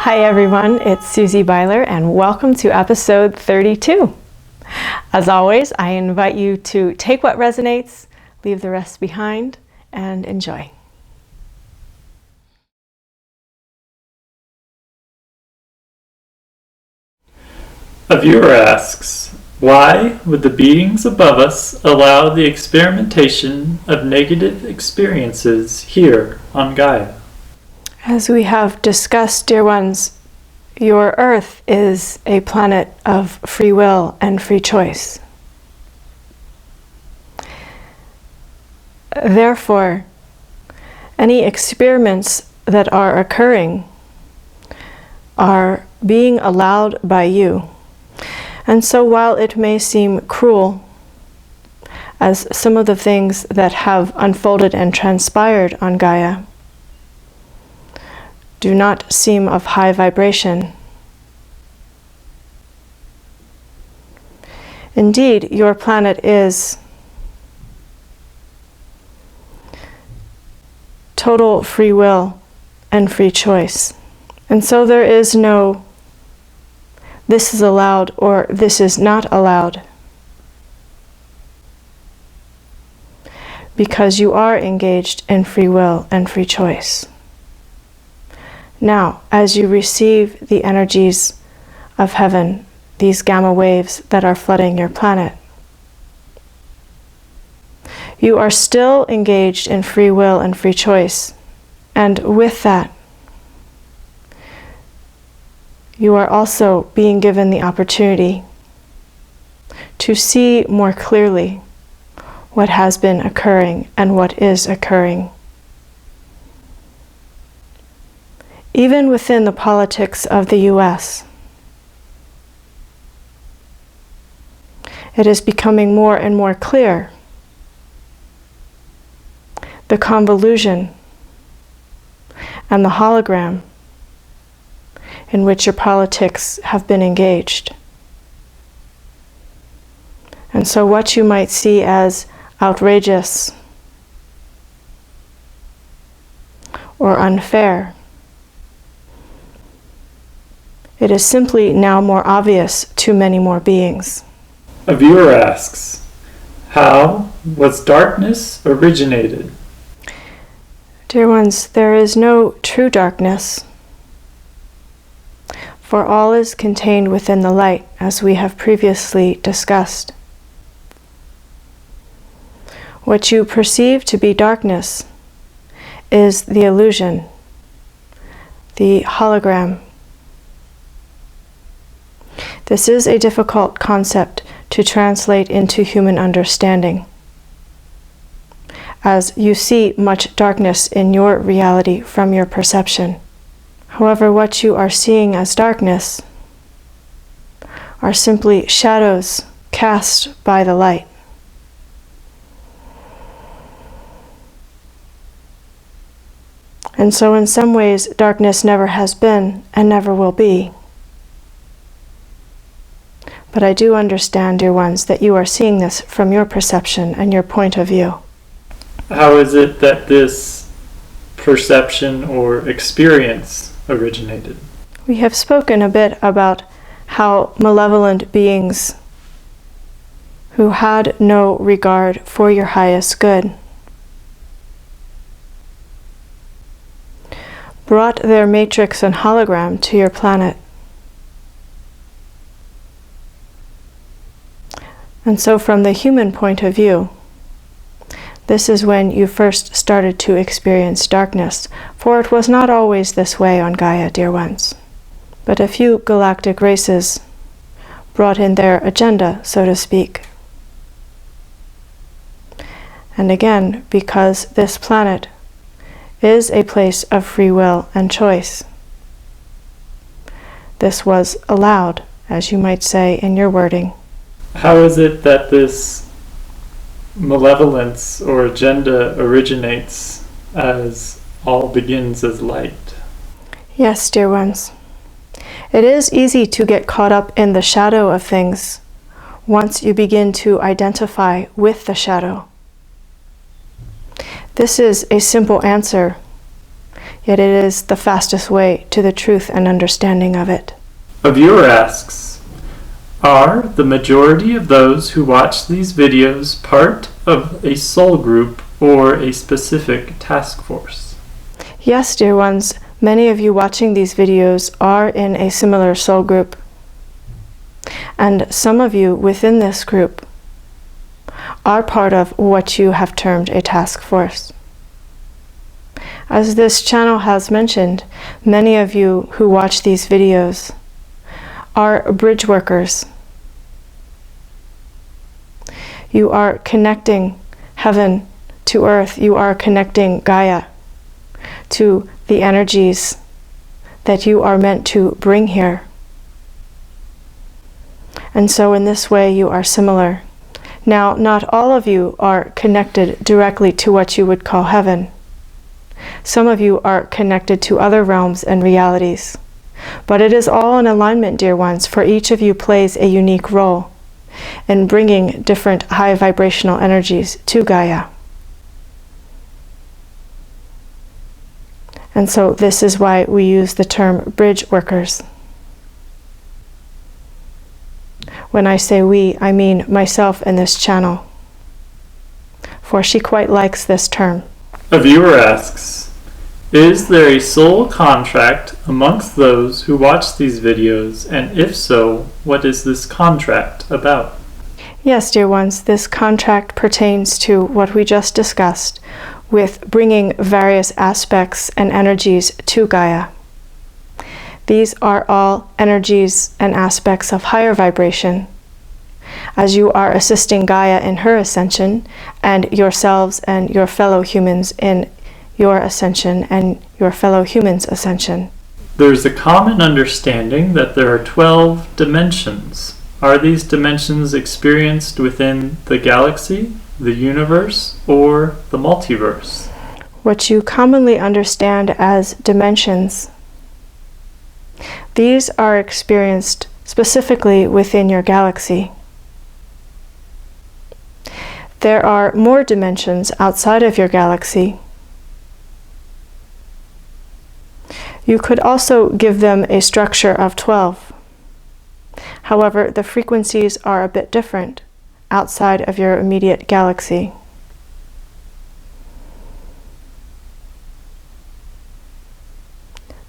Hi everyone, it's Susie Byler and welcome to episode 32. As always, I invite you to take what resonates, leave the rest behind, and enjoy. A viewer asks, why would the beings above us allow the experimentation of negative experiences here on Gaia? As we have discussed, dear ones, your Earth is a planet of free will and free choice. Therefore, any experiments that are occurring are being allowed by you. And so while it may seem cruel, as some of the things that have unfolded and transpired on Gaia do not seem of high vibration, indeed, your planet is total free will and free choice. And so there is no this is allowed or this is not allowed, because you are engaged in free will and free choice. Now, as you receive the energies of heaven, these gamma waves that are flooding your planet, you are still engaged in free will and free choice. And with that, you are also being given the opportunity to see more clearly what has been occurring and what is occurring. Even within the politics of the US, it is becoming more and more clear the convolution and the hologram in which your politics have been engaged. And so what you might see as outrageous or unfair, it is simply now more obvious to many more beings. A viewer asks, how was darkness originated? Dear ones, there is no true darkness, for all is contained within the light, as we have previously discussed. What you perceive to be darkness is the illusion, the hologram. This is a difficult concept to translate into human understanding, as you see much darkness in your reality from your perception. However, what you are seeing as darkness are simply shadows cast by the light. And so in some ways, darkness never has been and never will be. But I do understand, dear ones, that you are seeing this from your perception and your point of view. How is it that this perception or experience originated? We have spoken a bit about how malevolent beings who had no regard for your highest good brought their matrix and hologram to your planet. And so from the human point of view, this is when you first started to experience darkness, for it was not always this way on Gaia, dear ones. But a few galactic races brought in their agenda, so to speak. And again, because this planet is a place of free will and choice, this was allowed, as you might say in your wording. How is it that this malevolence or agenda originates as all begins as light? Yes, dear ones. It is easy to get caught up in the shadow of things once you begin to identify with the shadow. This is a simple answer, yet it is the fastest way to the truth and understanding of it. A viewer asks, are the majority of those who watch these videos part of a soul group or a specific task force? Yes, dear ones, many of you watching these videos are in a similar soul group. And some of you within this group are part of what you have termed a task force. As this channel has mentioned, many of you who watch these videos are bridge workers. You are connecting heaven to earth. You are connecting Gaia to the energies that you are meant to bring here. And so in this way you are similar. Now, not all of you are connected directly to what you would call heaven. Some of you are connected to other realms and realities. But it is all in alignment, dear ones, for each of you plays a unique role in bringing different high vibrational energies to Gaia. And so this is why we use the term bridge workers. When I say we, I mean myself and this channel, for she quite likes this term. A viewer asks, is there a soul contract amongst those who watch these videos, and if so, what is this contract about? Yes, dear ones, this contract pertains to what we just discussed with bringing various aspects and energies to Gaia. These are all energies and aspects of higher vibration. As you are assisting Gaia in her ascension, and yourselves and your fellow humans in your ascension and your fellow humans' ascension. There's a common understanding that there are 12 dimensions. Are these dimensions experienced within the galaxy, the universe, or the multiverse? What you commonly understand as dimensions, these are experienced specifically within your galaxy. There are more dimensions outside of your galaxy. You could also give them a structure of 12. However, the frequencies are a bit different outside of your immediate galaxy.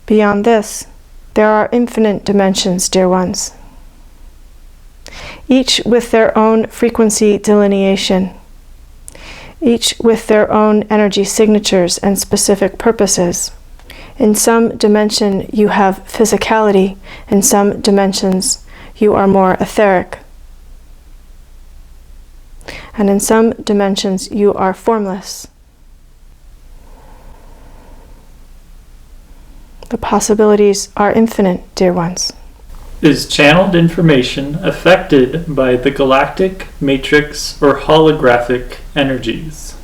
Beyond this, there are infinite dimensions, dear ones, each with their own frequency delineation, each with their own energy signatures and specific purposes. In some dimension you have physicality, in some dimensions you are more etheric, and in some dimensions you are formless. The possibilities are infinite, dear ones. Is channeled information affected by the galactic matrix or holographic energies?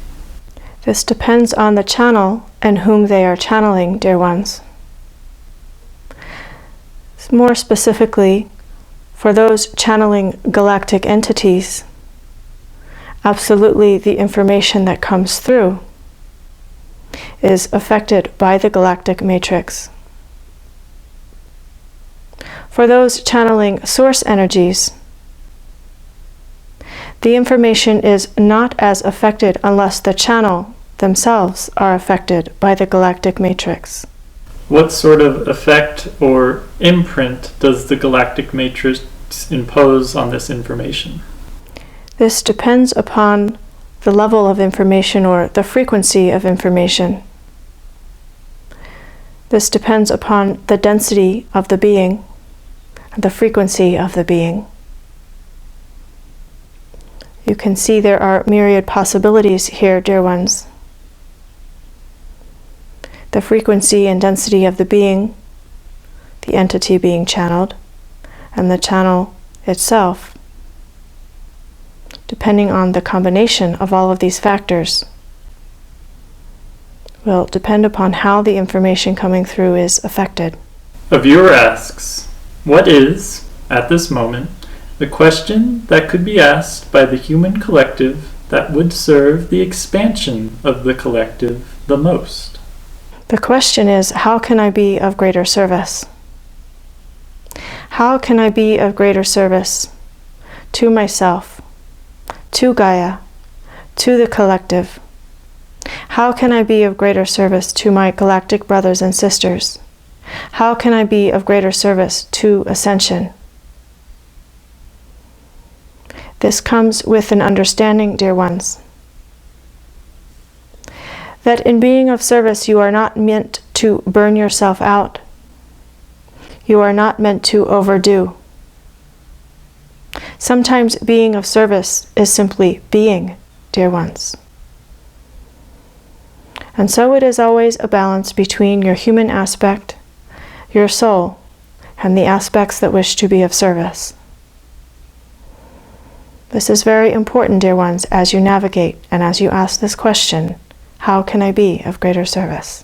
This depends on the channel and whom they are channeling, dear ones. More specifically, for those channeling galactic entities, absolutely the information that comes through is affected by the galactic matrix. For those channeling source energies, the information is not as affected unless the channel themselves are affected by the galactic matrix. What sort of effect or imprint does the galactic matrix impose on this information? This depends upon the level of information or the frequency of information. This depends upon the density of the being, the frequency of the being. You can see there are myriad possibilities here, dear ones. The frequency and density of the being, the entity being channeled, and the channel itself, depending on the combination of all of these factors, will depend upon how the information coming through is affected. A viewer asks, what is, at this moment, the question that could be asked by the human collective that would serve the expansion of the collective the most? The question is, how can I be of greater service? How can I be of greater service to myself, to Gaia, to the collective? How can I be of greater service to my galactic brothers and sisters? How can I be of greater service to ascension? This comes with an understanding, dear ones, that in being of service you are not meant to burn yourself out. You are not meant to overdo. Sometimes being of service is simply being, dear ones. And so it is always a balance between your human aspect, your soul, and the aspects that wish to be of service. This is very important, dear ones, as you navigate and as you ask this question, how can I be of greater service?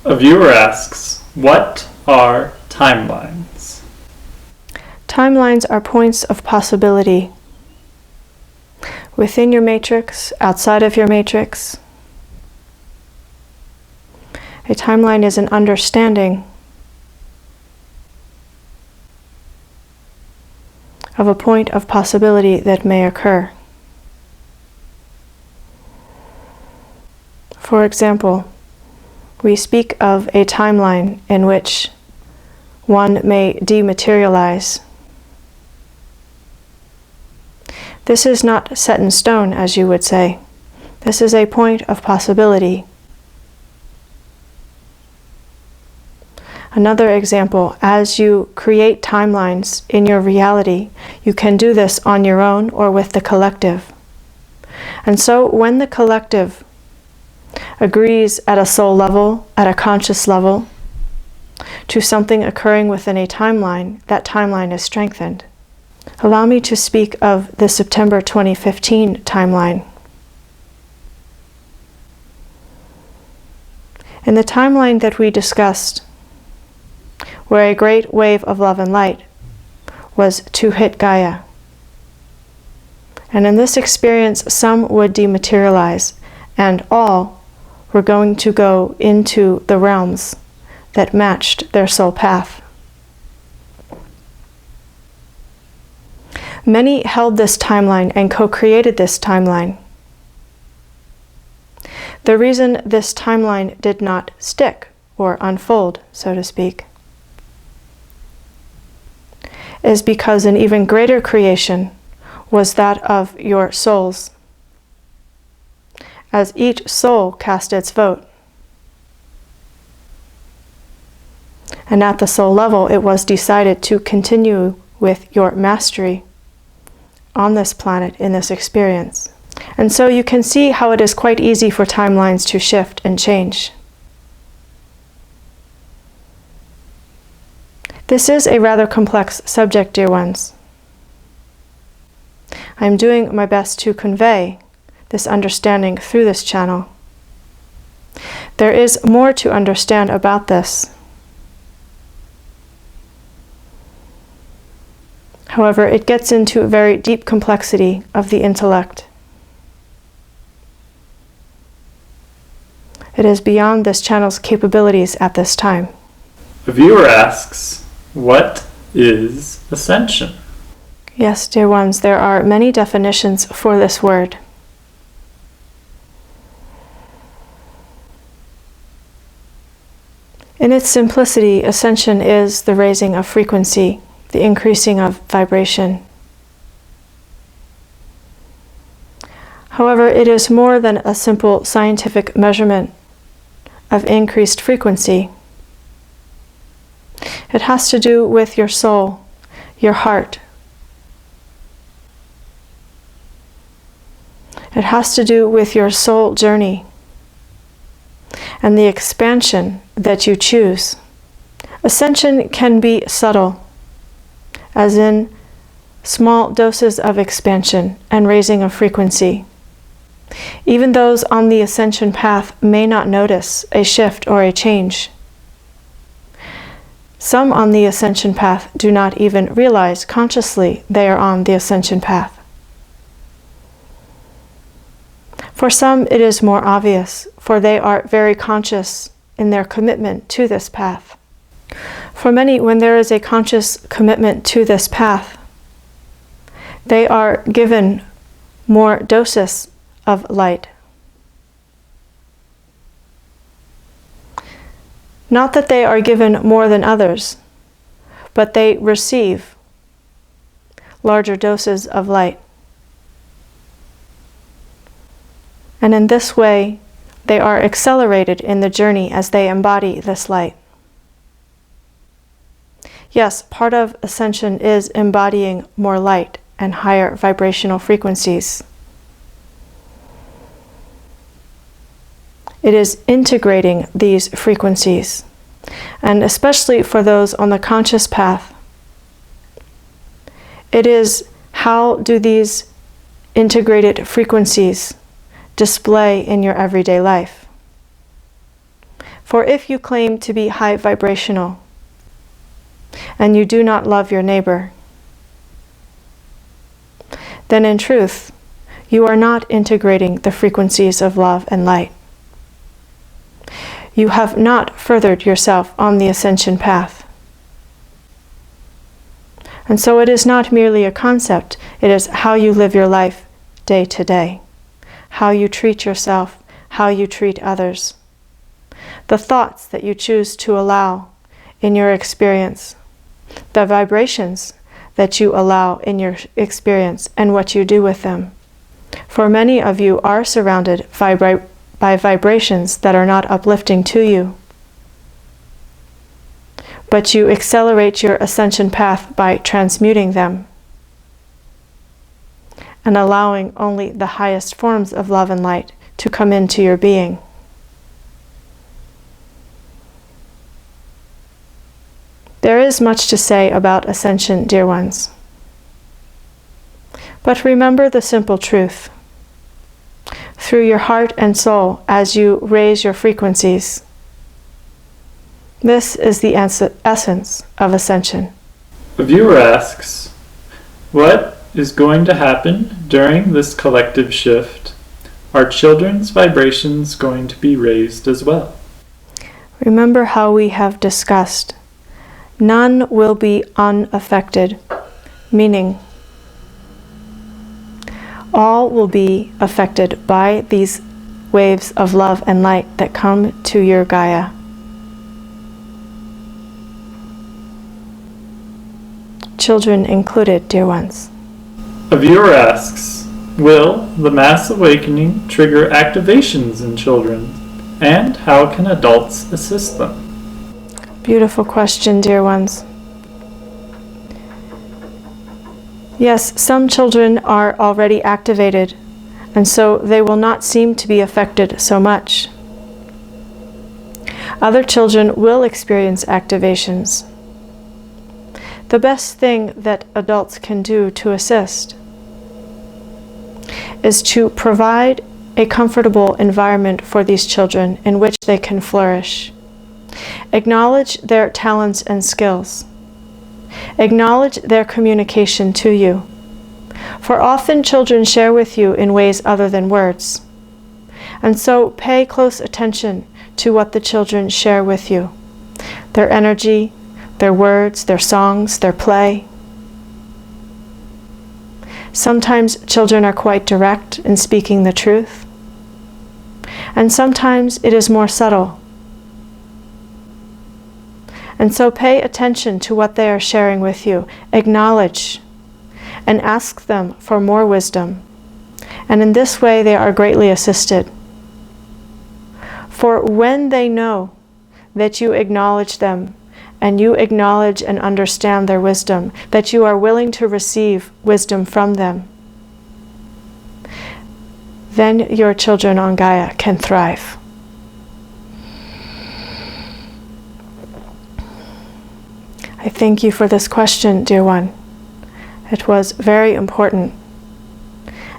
A viewer asks, what are timelines? Timelines are points of possibility within your matrix, outside of your matrix. A timeline is an understanding of a point of possibility that may occur. For example, we speak of a timeline in which one may dematerialize. This is not set in stone, as you would say. This is a point of possibility. Another example, as you create timelines in your reality, you can do this on your own or with the collective. And so when the collective agrees at a soul level, at a conscious level, to something occurring within a timeline, that timeline is strengthened. Allow me to speak of the September 2015 timeline. In the timeline that we discussed, where a great wave of love and light was to hit Gaia. And in this experience, some would dematerialize, and all were going to go into the realms that matched their soul path. Many held this timeline and co-created this timeline. The reason this timeline did not stick or unfold, so to speak, is because an even greater creation was that of your souls, as each soul cast its vote. And at the soul level, it was decided to continue with your mastery on this planet, in this experience. And so you can see how it is quite easy for timelines to shift and change. This is a rather complex subject, dear ones. I am doing my best to convey this understanding through this channel. There is more to understand about this. However, it gets into a very deep complexity of the intellect. It is beyond this channel's capabilities at this time. A viewer asks, what is ascension? Yes, dear ones, there are many definitions for this word. In its simplicity, ascension is the raising of frequency, the increasing of vibration. However, it is more than a simple scientific measurement of increased frequency. It has to do with your soul, your heart. It has to do with your soul journey and the expansion that you choose. Ascension can be subtle, as in small doses of expansion and raising of frequency. Even those on the ascension path may not notice a shift or a change. Some on the ascension path do not even realize consciously they are on the ascension path. For some, it is more obvious, for they are very conscious in their commitment to this path. For many, when there is a conscious commitment to this path, they are given more doses of light. Not that they are given more than others, but they receive larger doses of light. And in this way, they are accelerated in the journey as they embody this light. Yes, part of ascension is embodying more light and higher vibrational frequencies. It is integrating these frequencies, and especially for those on the conscious path, it is how do these integrated frequencies display in your everyday life. For if you claim to be high vibrational and you do not love your neighbor, then in truth, you are not integrating the frequencies of love and light. You have not furthered yourself on the ascension path. And so it is not merely a concept, it is how you live your life day to day, how you treat yourself, how you treat others, the thoughts that you choose to allow in your experience, the vibrations that you allow in your experience, and what you do with them. For many of you are surrounded by vibrations that are not uplifting to you, but you accelerate your ascension path by transmuting them and allowing only the highest forms of love and light to come into your being. There is much to say about ascension, dear ones. But remember the simple truth. Through your heart and soul, as you raise your frequencies, this is the essence of ascension. A viewer asks, what is going to happen during this collective shift? Are children's vibrations going to be raised as well? Remember how we have discussed, none will be unaffected, meaning all will be affected by these waves of love and light that come to your Gaia. Children included, dear ones. A viewer asks, will the mass awakening trigger activations in children, and how can adults assist them? Beautiful question, dear ones. Yes, some children are already activated, and so they will not seem to be affected so much. Other children will experience activations. The best thing that adults can do to assist is to provide a comfortable environment for these children in which they can flourish. Acknowledge their talents and skills. Acknowledge their communication to you. For often children share with you in ways other than words. And so pay close attention to what the children share with you. Their energy, their words, their songs, their play. Sometimes children are quite direct in speaking the truth. And sometimes it is more subtle. And so pay attention to what they are sharing with you. Acknowledge and ask them for more wisdom. And in this way they are greatly assisted. For when they know that you acknowledge them and you acknowledge and understand their wisdom, that you are willing to receive wisdom from them, then your children on Gaia can thrive. I thank you for this question, dear one. It was very important,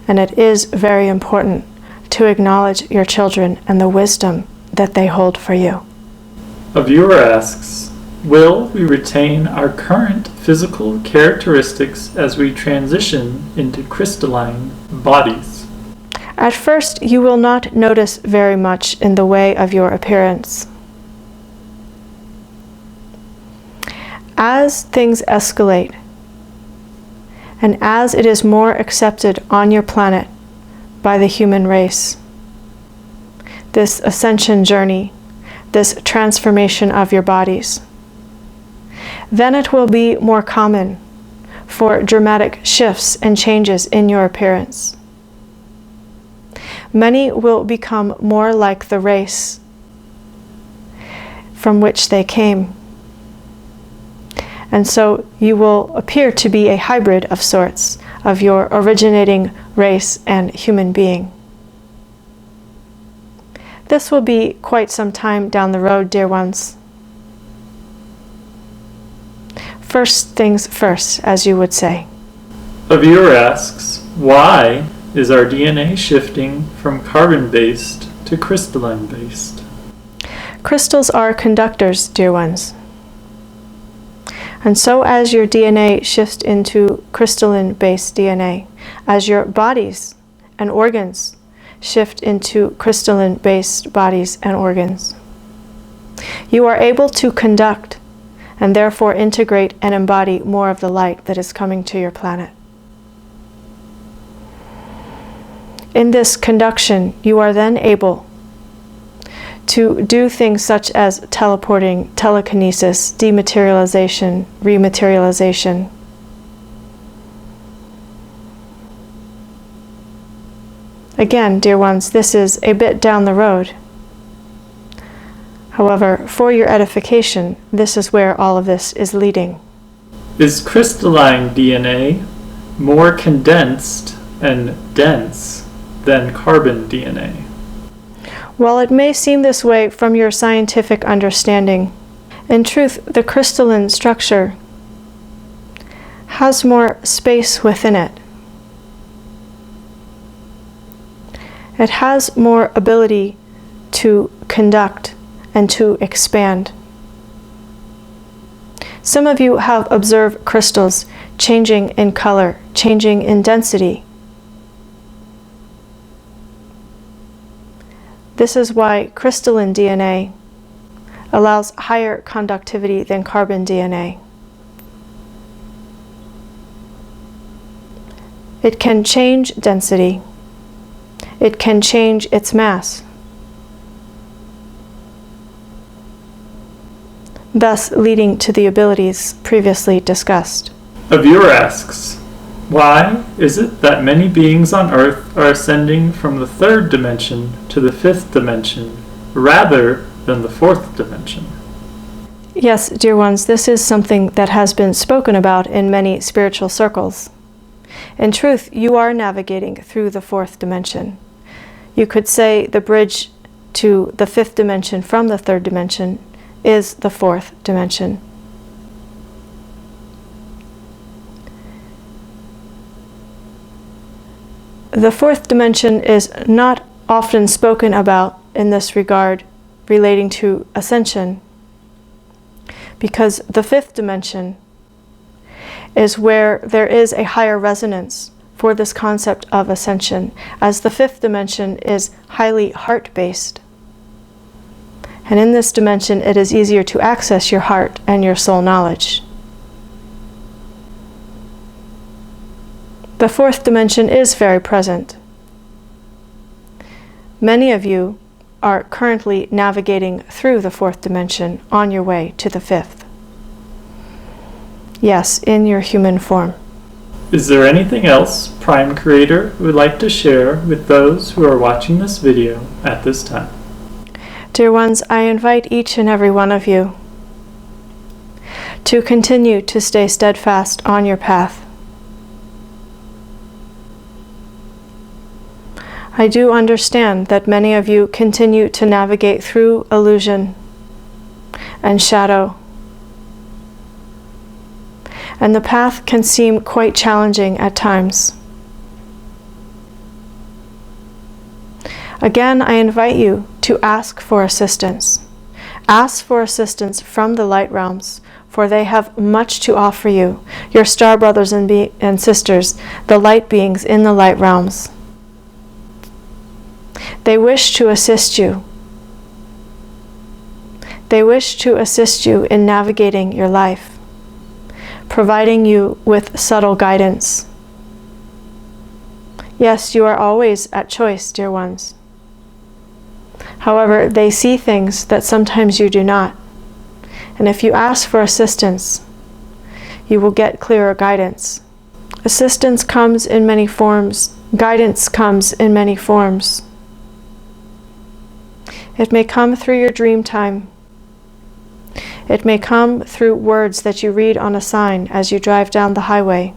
and it is very important to acknowledge your children and the wisdom that they hold for you. A viewer asks, will we retain our current physical characteristics as we transition into crystalline bodies? At first, you will not notice very much in the way of your appearance. As things escalate, and as it is more accepted on your planet by the human race, this ascension journey, this transformation of your bodies, then it will be more common for dramatic shifts and changes in your appearance. Many will become more like the race from which they came. And so you will appear to be a hybrid of sorts of your originating race and human being. This will be quite some time down the road, dear ones. First things first, as you would say. A viewer asks, why is our DNA shifting from carbon-based to crystalline-based? Crystals are conductors, dear ones. And so as your DNA shifts into crystalline-based DNA, as your bodies and organs shift into crystalline-based bodies and organs, you are able to conduct and therefore integrate and embody more of the light that is coming to your planet. In this conduction, you are then able to do things such as teleporting, telekinesis, dematerialization, rematerialization. Again, dear ones, this is a bit down the road. However, for your edification, this is where all of this is leading. Is crystalline DNA more condensed and dense than carbon DNA? While it may seem this way from your scientific understanding, in truth, the crystalline structure has more space within it. It has more ability to conduct and to expand. Some of you have observed crystals changing in color, changing in density. This is why crystalline DNA allows higher conductivity than carbon DNA. It can change density. It can change its mass, thus leading to the abilities previously discussed. A viewer asks, why is it that many beings on Earth are ascending from the third dimension to the fifth dimension rather than the fourth dimension? Yes, dear ones, this is something that has been spoken about in many spiritual circles. In truth, you are navigating through the fourth dimension. You could say the bridge to the fifth dimension from the third dimension is the fourth dimension. The fourth dimension is not often spoken about in this regard relating to ascension, because the fifth dimension is where there is a higher resonance for this concept of ascension, as the fifth dimension is highly heart-based. And in this dimension, it is easier to access your heart and your soul knowledge. The fourth dimension is very present. Many of you are currently navigating through the fourth dimension on your way to the fifth. Yes, in your human form. Is there anything else Prime Creator would like to share with those who are watching this video at this time? Dear ones, I invite each and every one of you to continue to stay steadfast on your path. I do understand that many of you continue to navigate through illusion and shadow, and the path can seem quite challenging at times. Again, I invite you to ask for assistance. Ask for assistance from the light realms, for they have much to offer you, your star brothers and sisters, the light beings in the light realms. They wish to assist you. They wish to assist you in navigating your life. providing you with subtle guidance. Yes, you are always at choice, dear ones. However, they see things that sometimes you do not. And if you ask for assistance, you will get clearer guidance. Assistance comes in many forms. Guidance comes in many forms. It may come through your dream time. It may come through words that you read on a sign as you drive down the highway.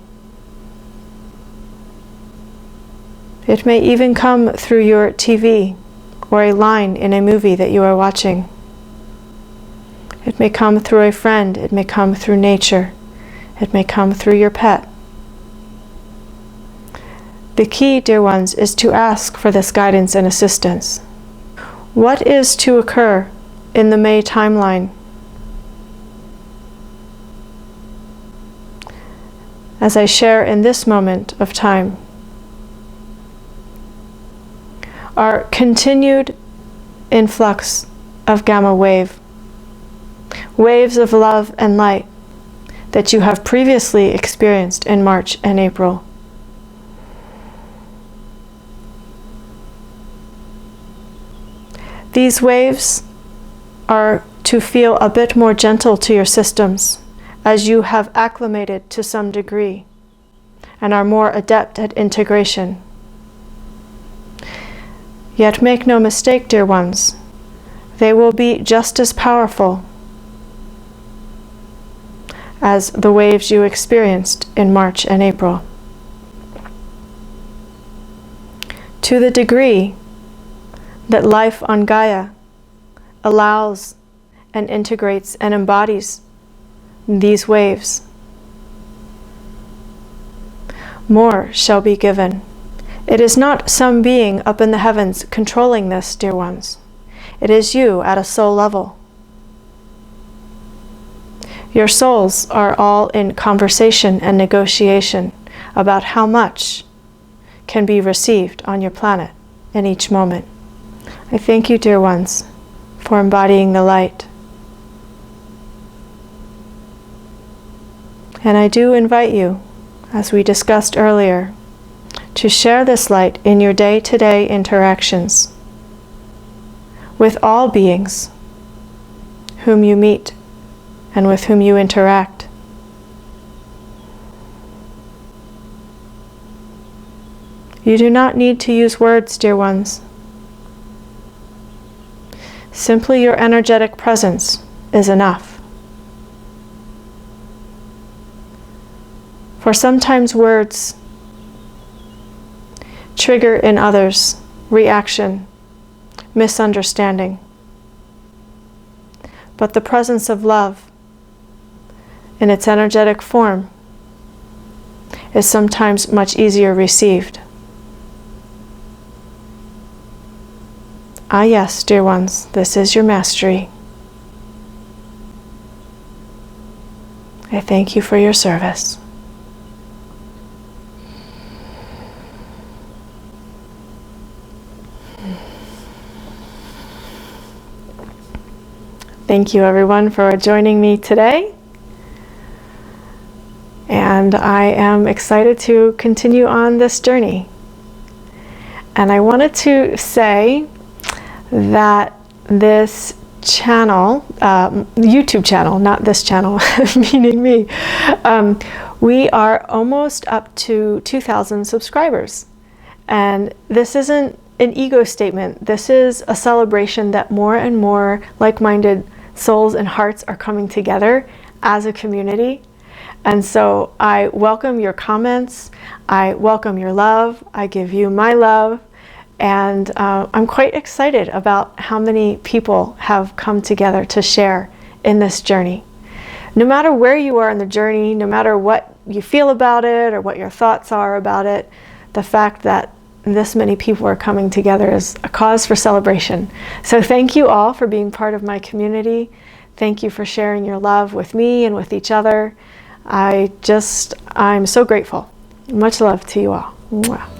It may even come through your TV or a line in a movie that you are watching. It may come through a friend. It may come through nature. It may come through your pet. The key, dear ones, is to ask for this guidance and assistance. What is to occur in the May timeline? As I share in this moment of time, our continued influx of gamma wave, waves of love and light that you have previously experienced in March and April. These waves are to feel a bit more gentle to your systems as you have acclimated to some degree and are more adept at integration. Yet make no mistake, dear ones, they will be just as powerful as the waves you experienced in March and April. To the degree that life on Gaia allows and integrates and embodies these waves, more shall be given. It is not some being up in the heavens controlling this, dear ones. It is you at a soul level. Your souls are all in conversation and negotiation about how much can be received on your planet in each moment. I thank you, dear ones, for embodying the light. And I do invite you, as we discussed earlier, to share this light in your day-to-day interactions with all beings whom you meet and with whom you interact. You do not need to use words, dear ones. Simply your energetic presence is enough. For sometimes words trigger in others reaction, misunderstanding. But the presence of love in its energetic form is sometimes much easier received. Ah yes, dear ones, this is your mastery. I thank you for your service. Thank you everyone for joining me today. And I am excited to continue on this journey. And I wanted to say that this channel, YouTube channel, not this channel, meaning me, we are almost up to 2,000 subscribers. And this isn't an ego statement. This is a celebration that more and more like-minded souls and hearts are coming together as a community. And so I welcome your comments. I welcome your love. I give you my love. And I'm quite excited about how many people have come together to share in this journey. No matter where you are in the journey, no matter what you feel about it or what your thoughts are about it, the fact that this many people are coming together is a cause for celebration. So thank you all for being part of my community. Thank you for sharing your love with me and with each other. I'm so grateful. Much love to you all. Mwah.